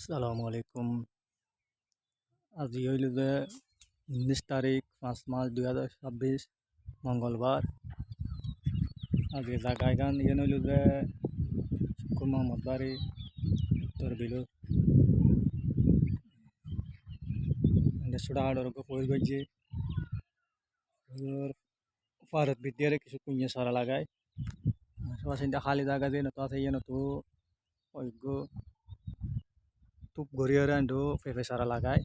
আসসালামু আলাইকুম। আজি হইল যে 19 তারিখ 5 মাস 2026 মঙ্গলবার। আজকে জায়গায় গান হইল যে শুকুর মোহাম্মদ বাড়ি উত্তর বিলু সুড়াহাড়র পই গজি ফারত বিদ্যারে কিছু কুঞ্জে সরা লাগায় আশেপাশে খালি জায়গা দিয়ে নতো আছে ইয়ে নতো অজ্ঞ তুপ গড়িয়ে আন্ডু ফেফে সারা লাগায়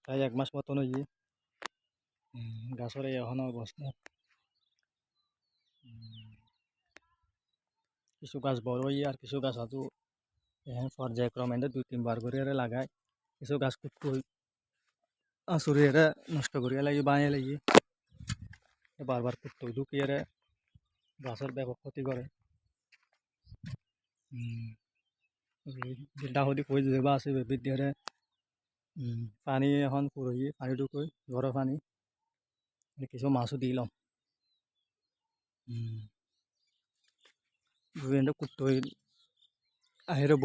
প্রায় 1 মাস মতন হই গাছর এখন অবস্থা। কিছু গাছ বড় হই আর কিছু গাছ আতো পর্যায়ক্রমে 2-3 বার করে লাগায়। কিছু গাছ কুটু আসুরিয়ে নষ্ট করিয়া লাগি বাঁয়ে লাগি বারবার কুট্টু ঢুকিয়ে গাছের ব্যাপক ক্ষতি করে। ডাহদি কই যাবা আছে বিদ্যারে পানি এখন পুরোহি পানি ঢুকই ঘরের পানি কিছু মাছও দিলাম বিভিন্ন কুট্টই আহিরে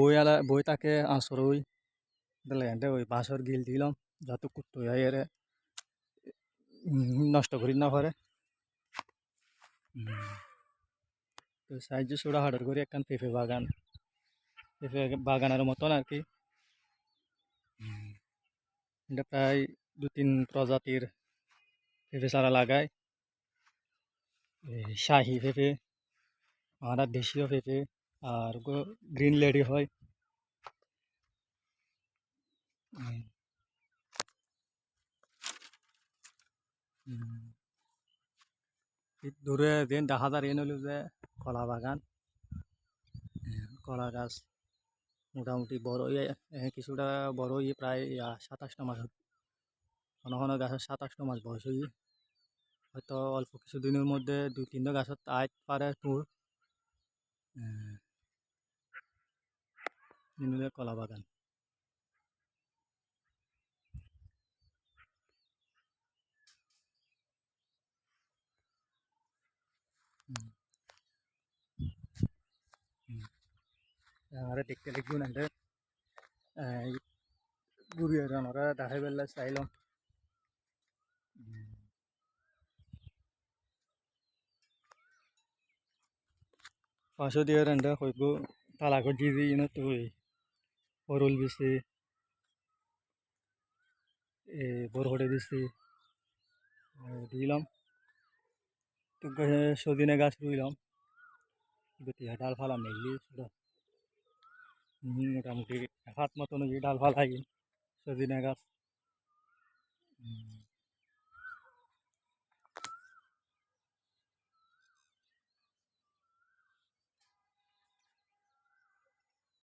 বই তাকে আসরই দিলে ওই বাঁশের গিল দিলাম যাতে কুট্টই আহিরে নষ্ট করি না পারে। তো সাহায্য সোড়া হাডর করে একখান পেঁপে বাগানের মতন আর কি। এটা প্রায় 2-3 প্রজাতির পেঁপে চারা লাগায়। শাহি পেঁপে আমরা দেশীয় পেঁপে আর গ্রিন লেডি হয়। দূরে দিন দেখা যায় এনে হলো যে কলা বাগান কলা গাছ মোটামুটি বড় কিছুটা বড় প্রায় 27টা মাস ঘন ঘন গাছের 27টা মাস বয়স হয়তো অল্প কিছুদিনের মধ্যে 2-3টা গাছত আইত পারে তোর কলা বাগান। আর দেখতে দেখুন এদের ঘুরিয়ে আমরা দেখাই পেলে চাইলাম পাঁচশো দিয়ে রেন্ডা হইব তালাকর দিয়ে তুই বরুল বেশি বরহড়ে বেশি দিলাম তো সদিনে গাছ রুইলাম গতিয়া ডাল ফালা মেললি মোটামুটি 1 হাত মতন ডাল ফালাই সদিনে গাছ।